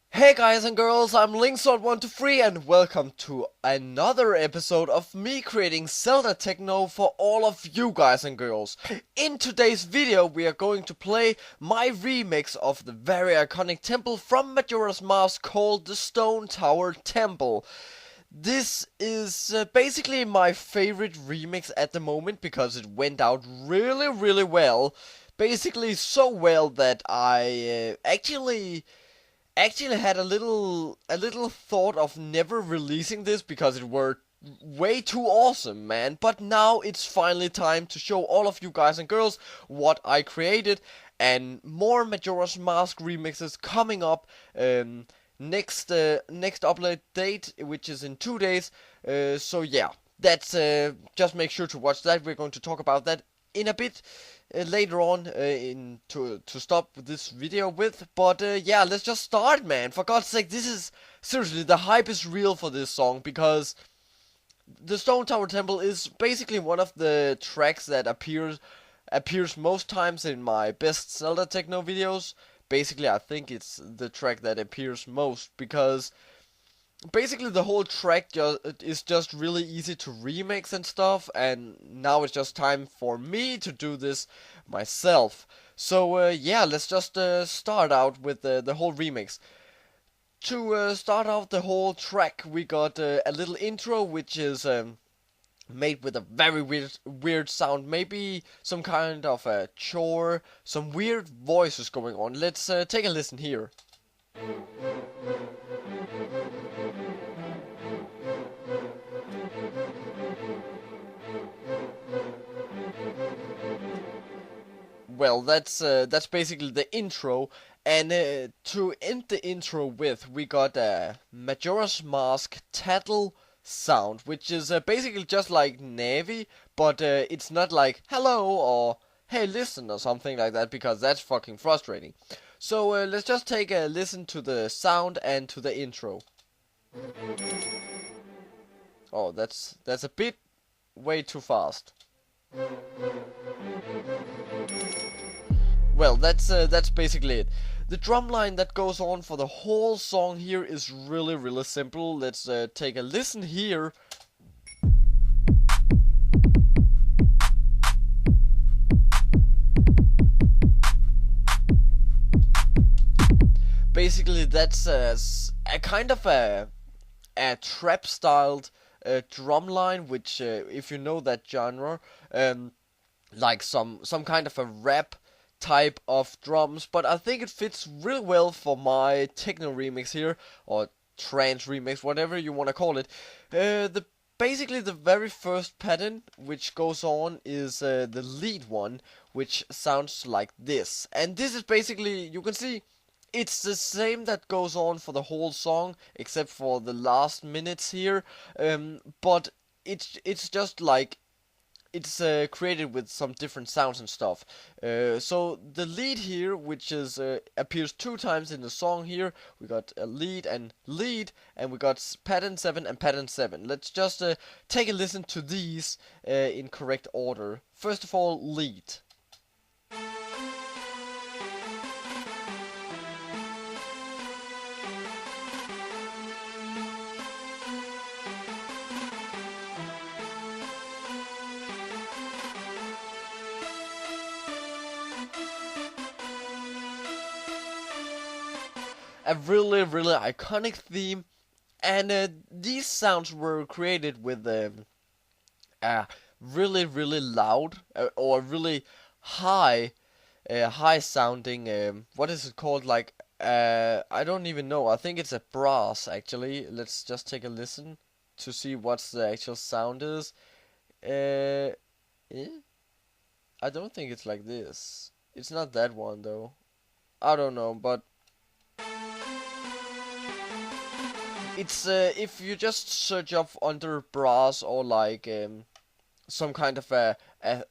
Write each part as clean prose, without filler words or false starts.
Hey guys and girls, I'm Linksword123 and welcome to another episode of me creating Zelda Techno for all of you guys and girls. In today's video we are going to play my remix of the very iconic temple from Majora's Mask called the Stone Tower Temple. This is basically my favorite remix at the moment because it went out really well. Basically so well that I actually had a little thought of never releasing this because it were way too awesome, man. But now it's finally time to show all of you guys and girls what I created, and more Majora's Mask remixes coming up. Next upload date, which is in 2 days. So yeah, that's just make sure to watch that. We're going to talk about that in a bit later on in to stop this video with. But yeah, let's just start, man. For God's sake, this is seriously, the hype is real for this song because the Stone Tower Temple is basically one of the tracks that appears most times in my best Zelda Techno videos. Basically, I think it's the track that appears most because basically the whole track is just really easy to remix and stuff, and now it's just time for me to do this myself. So yeah, let's just start out with the whole remix. To start out the whole track, we got a little intro which is made with a very weird sound, maybe some kind of a chore, some weird voices going on. Let's take a listen here. Well, that's basically the intro, and to end the intro with, we got a Majora's Mask tattle sound, which is basically just like Navi, but it's not like hello or hey listen or something like that, because that's fucking frustrating. So let's just take a listen to the sound and to the intro. Oh, that's a bit way too fast. Well, that's basically it. The drum line that goes on for the whole song here is really simple. Let's take a listen here. Basically, that's a kind of a trap styled drum line, which if you know that genre, like some kind of a rap type of drums, but I think it fits really well for my techno remix here, or trance remix, whatever you want to call it. The Basically the very first pattern which goes on is the lead one, which sounds like this, and this is basically, you can see, it's the same that goes on for the whole song, except for the last minutes here. But it's just like it's created with some different sounds and stuff. So the lead here, which is appears 2 times in the song here, we got a lead, and we got pattern 7 and pattern 7. Let's just take a listen to these in correct order. First of all, lead. A really iconic theme, and these sounds were created with really loud or really high high sounding, what is it called, like I don't even know, I think it's a brass actually. Let's just take a listen to see what the actual sound is. uh, eh? I don't think it's like this. It's not that one though. I don't know, but it's if you just search up under brass, or like some kind of a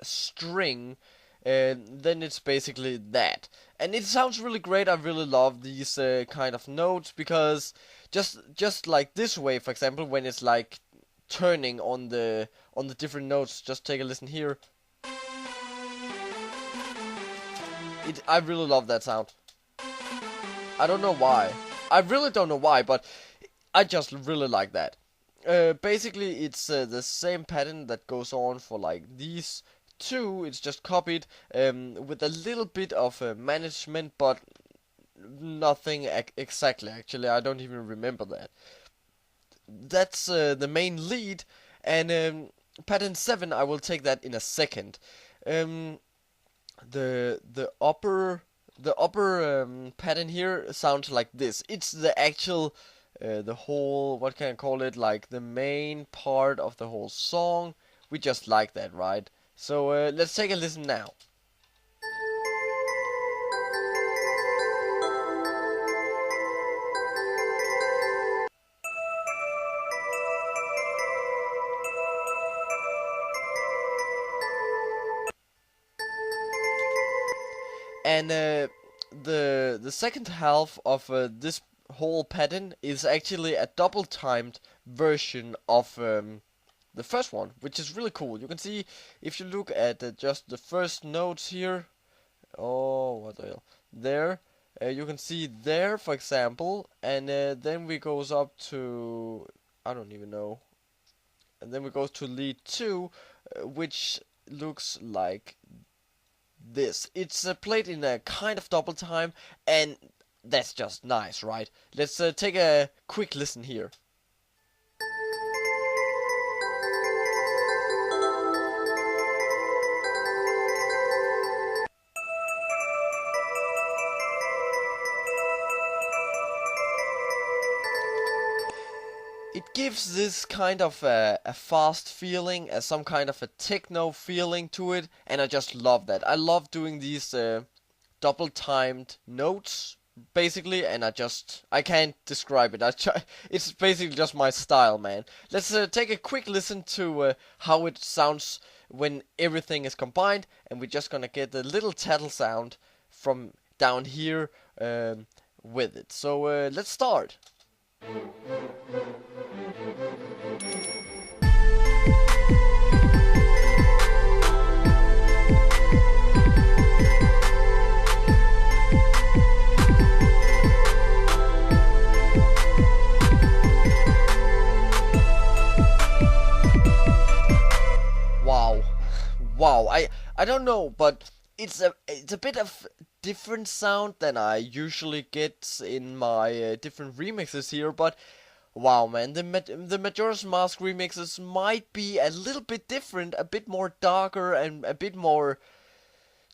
string, then it's basically that. And it sounds really great. I really love these kind of notes, because just like this way, for example, when it's like turning on the different notes, just take a listen here. I really love that sound. I don't know why. I really don't know why, but I just really like that. Basically, it's the same pattern that goes on for like these two. It's just copied with a little bit of management, but nothing exactly. Actually, I don't even remember that. That's the main lead, and pattern 7. I will take that in a second. Um, the upper pattern here sounds like this. It's the actual the whole, what can I call it, like the main part of the whole song. We just like that, right? So let's take a listen now. And the second half of this whole pattern is actually a double timed version of the first one, which is really cool. You can see if you look at just the first notes here. Oh, what the hell? There, you can see there, for example, and then we goes up to, I don't even know, and then we go to lead 2, which looks like this. It's played in a kind of double time, and that's just nice, right? Let's take a quick listen here. It gives this kind of a fast feeling, some kind of a techno feeling to it, and I just love that. I love doing these double timed notes, basically, and I can't describe it. It's basically just my style, man. Let's take a quick listen to how it sounds when everything is combined, and we're just gonna get a little tattle sound from down here with it. So let's start. Wow, wow. I don't know, but it's a bit of different sound than I usually get in my different remixes here. But wow, man, the Majora's Mask remixes might be a little bit different, a bit more darker and a bit more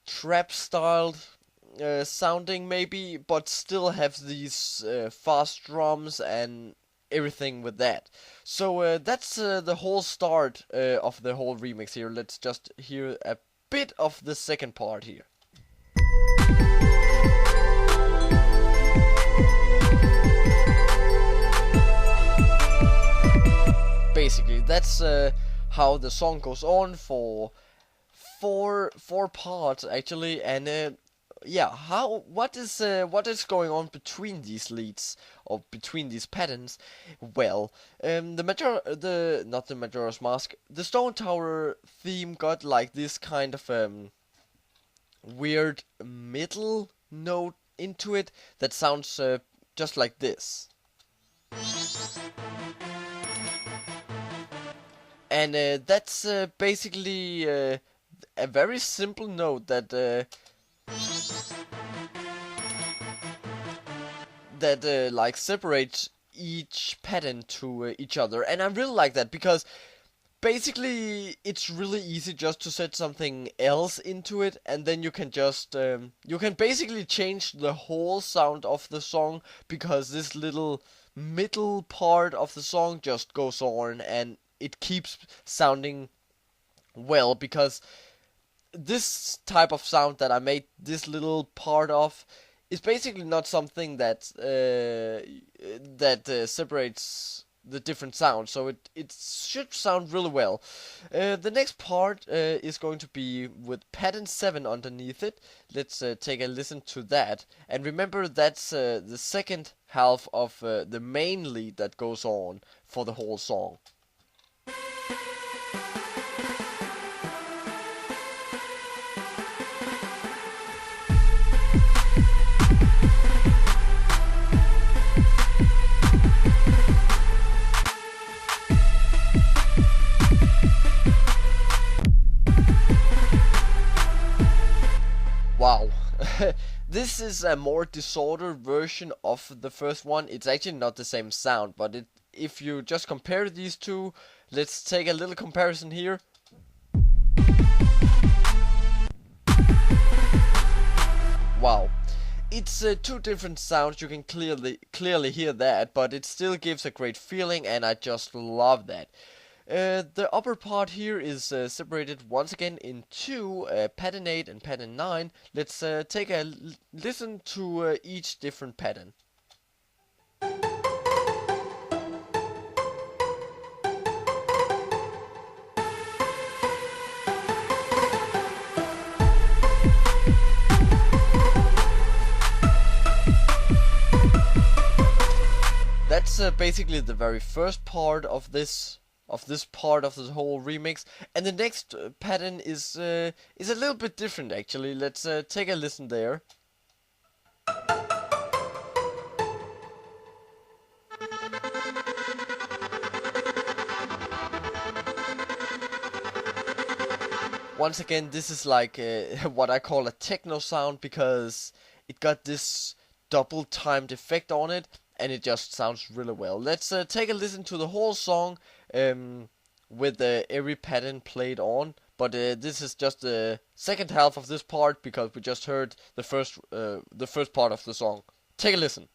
trap styled sounding maybe, but still have these fast drums and everything with that. So that's the whole start of the whole remix here. Let's just hear a bit of the second part here. Basically, that's how the song goes on for four parts actually, and yeah, what is going on between these leads or between these patterns? Well, not the Majora's Mask, the Stone Tower theme got like this kind of weird middle note into it that sounds just like this. And that's basically a very simple note that like separates each pattern to each other, and I really like that because basically it's really easy just to set something else into it, and then you can just you can basically change the whole sound of the song because this little middle part of the song just goes on and it keeps sounding well, because this type of sound that I made this little part of is basically not something that separates the different sounds, so it should sound really well. The next part is going to be with pattern 7 underneath it. Let's take a listen to that, and remember that's the second half of the main lead that goes on for the whole song. Wow. This is a more disordered version of the first one. It's actually not the same sound, but if you just compare these two, let's take a little comparison here. Wow. It's two different sounds, you can clearly hear that, but it still gives a great feeling, and I just love that. The upper part here is separated once again into pattern 8 and pattern 9. Let's take a listen to each different pattern. That's basically the very first part of this part of the whole remix, and the next pattern is a little bit different actually. Let's take a listen there. Once again, this is like what I call a techno sound, because it got this double timed effect on it, and it just sounds really well. Let's take a listen to the whole song with every pattern played on. But this is just the second half of this part, because we just heard the first part of the song. Take a listen.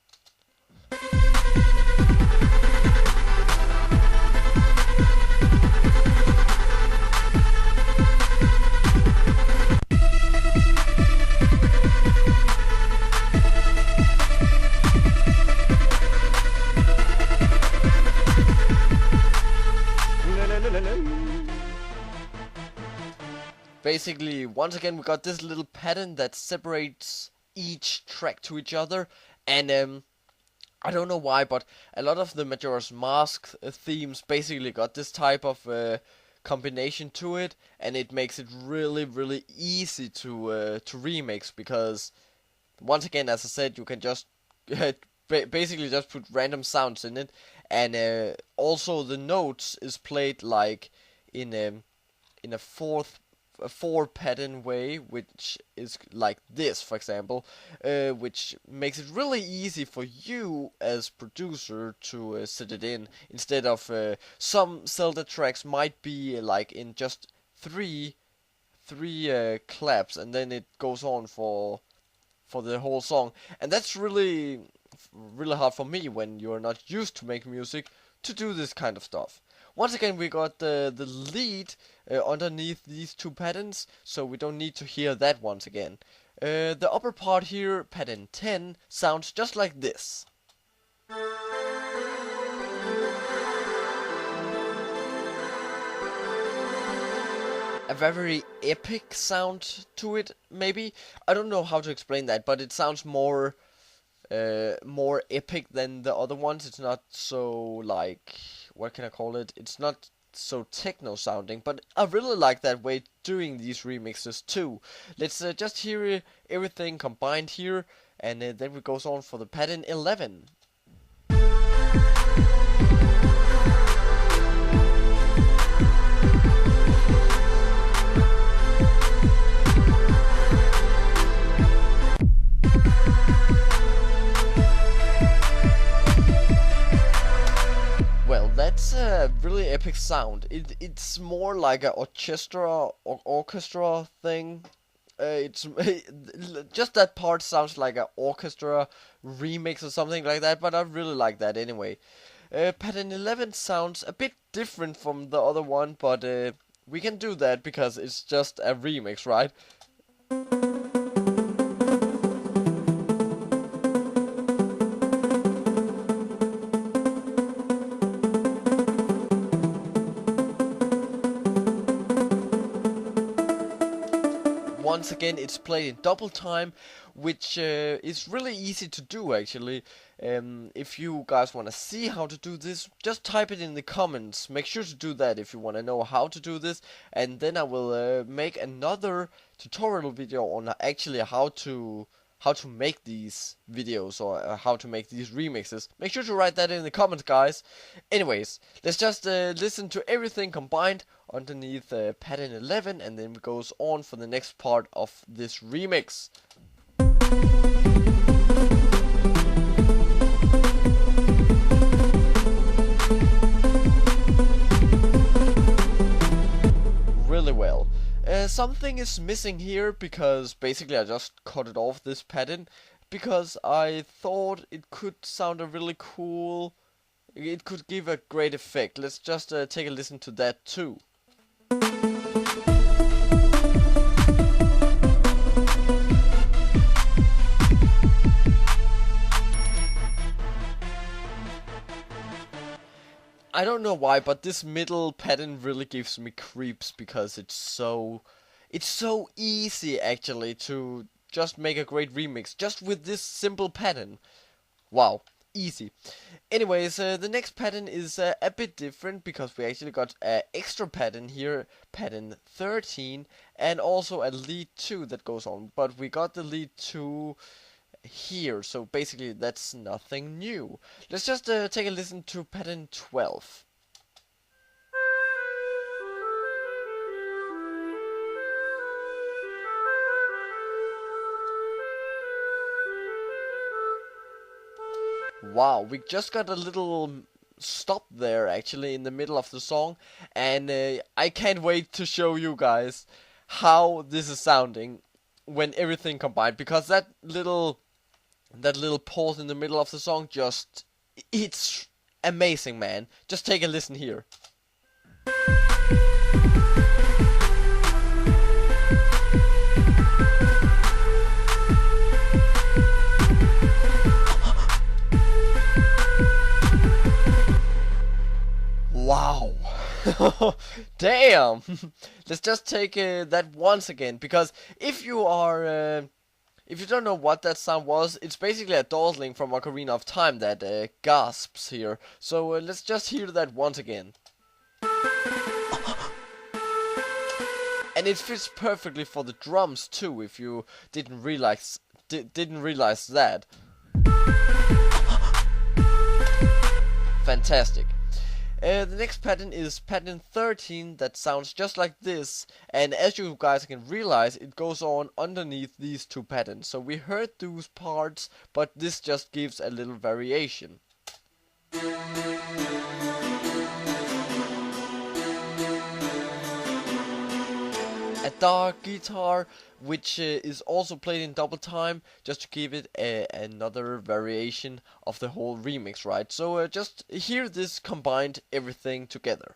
Basically, once again, we got this little pattern that separates each track to each other, and I don't know why, but a lot of the Majora's Mask themes basically got this type of combination to it, and it makes it really easy to remix, because once again, as I said, you can just basically just put random sounds in it, and also the notes is played like in a four pattern way, which is like this, for example, which makes it really easy for you as producer to set it in, instead of some Zelda tracks might be like in just three claps, and then it goes on for the whole song, and that's really hard for me when you're not used to make music to do this kind of stuff. Once again, we got the lead underneath these two patterns, so we don't need to hear that once again. The upper part here, pattern 10, sounds just like this. A very epic sound to it, maybe. I don't know how to explain that, but it sounds more epic than the other ones. It's not so, like, what can I call it? It's not so techno sounding, but I really like that way doing these remixes too. Let's just hear everything combined here, and then we goes on for the pattern 11. That's a really epic sound. It's more like an orchestra thing. It's just that part sounds like an orchestra remix or something like that, but I really like that anyway. Pattern 11 sounds a bit different from the other one, but we can do that because it's just a remix, right? Once again, it's played in double time, which is really easy to do actually. If you guys want to see how to do this, just type it in the comments. Make sure to do that if you want to know how to do this, and then I will make another tutorial video on actually how to make these videos, or how to make these remixes. Make sure to write that in the comments, guys. Anyways, let's just listen to everything combined underneath pattern 11, and then it goes on for the next part of this remix. Really well. Something is missing here because basically I just cut it off this pattern because I thought it could sound a really cool. It could give a great effect. Let's just take a listen to that too. I don't know why, but this middle pattern really gives me creeps because it's so easy actually to just make a great remix just with this simple pattern. Wow, easy. Anyways, the next pattern is a bit different because we actually got an extra pattern here, pattern 13, and also a lead 2 that goes on. But we got the lead 2 here, so basically that's nothing new. Let's just take a listen to pattern 12. Wow, we just got a little stop there actually in the middle of the song, and I can't wait to show you guys how this is sounding when everything combined, because that little pause in the middle of the song it's amazing, man. Just take a listen here. Wow. Damn. Let's just take that once again, because if you don't know what that sound was, it's basically a dawdling from Ocarina of Time that gasps here. So let's just hear that once again. And it fits perfectly for the drums too, if you didn't realize that. Fantastic. The next pattern is pattern 13 that sounds just like this, and as you guys can realize, it goes on underneath these two patterns. So we heard those parts, but this just gives a little variation. A dark guitar, which is also played in double time, just to give it another variation of the whole remix, right? So just hear this combined everything together.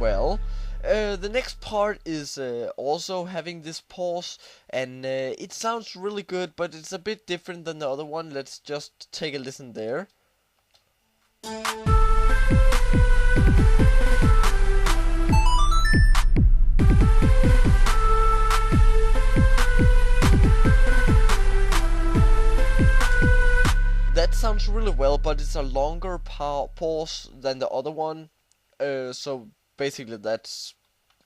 Well, the next part is also having this pause, and it sounds really good, but it's a bit different than the other one. Let's just take a listen there. That sounds really well, but it's a longer pause than the other one, so basically that's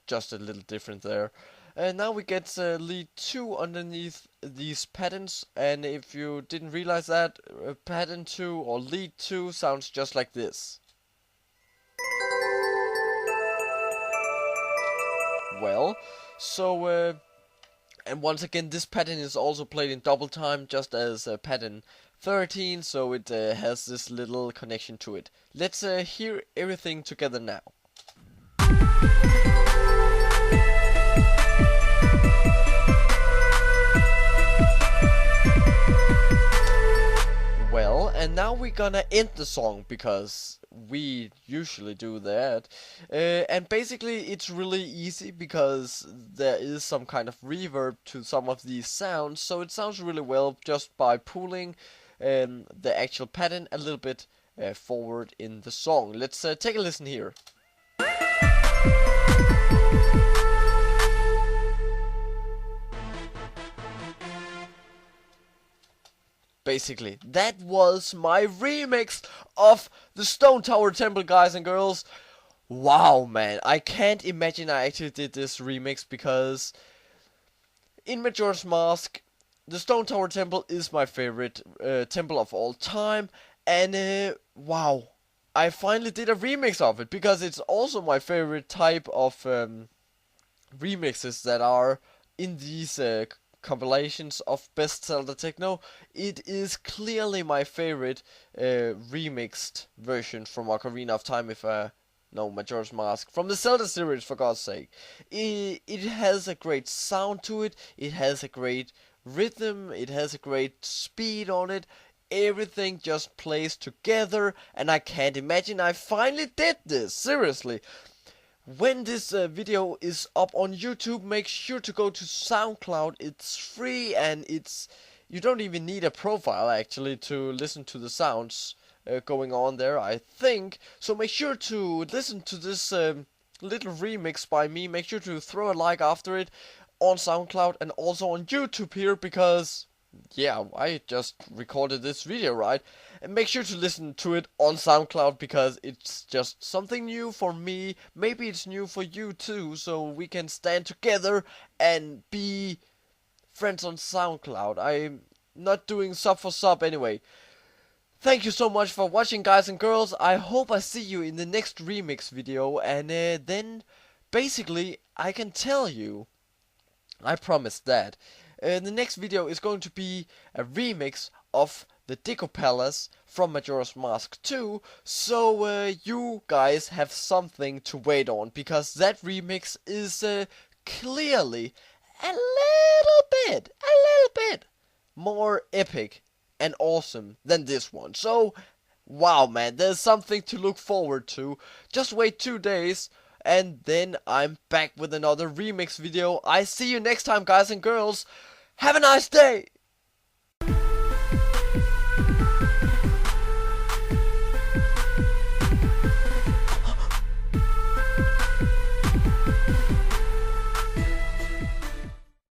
just a little different there. And now we get lead 2 underneath these patterns, and if you didn't realize that, pattern 2 or lead 2 sounds just like this. Well, so and once again this pattern is also played in double time, just as pattern 13, so it has this little connection to it. Let's hear everything together now. Well, and now we're gonna end the song, because we usually do that. And basically it's really easy because there is some kind of reverb to some of these sounds, so it sounds really well just by pulling the actual pattern a little bit forward in the song. Let's take a listen here. Basically, that was my remix of the Stone Tower Temple, guys and girls. Wow, man, I can't imagine I actually did this remix, because in Majora's Mask, the Stone Tower Temple is my favorite temple of all time, and wow, I finally did a remix of it because it's also my favorite type of remixes that are in these compilations of best Zelda Techno. It is clearly my favorite remixed version from Ocarina of Time, if no, Majora's Mask, from the Zelda series, for God's sake. It has a great sound to it, it has a great rhythm, it has a great speed on it. Everything just plays together, and I can't imagine I finally did this, seriously. When this video is up on YouTube, make sure to go to Soundcloud. It's free, and you don't even need a profile actually to listen to the sounds going on there, I think. So make sure to listen to this little remix by me. Make sure to throw a like after it on SoundCloud and also on YouTube here, because yeah, I just recorded this video, right? And make sure to listen to it on SoundCloud, because it's just something new for me. Maybe it's new for you too, so we can stand together and be friends on SoundCloud. I'm not doing sub for sub anyway. Thank you so much for watching, guys and girls. I hope I see you in the next remix video, and then basically I can tell you, I promise that. The next video is going to be a remix of the Deco Palace from Majora's Mask 2, so you guys have something to wait on, because that remix is clearly a little bit more epic and awesome than this one. So, wow, man, there's something to look forward to. Just wait 2 days, and then I'm back with another remix video. I see you next time, guys and girls. Have a nice day!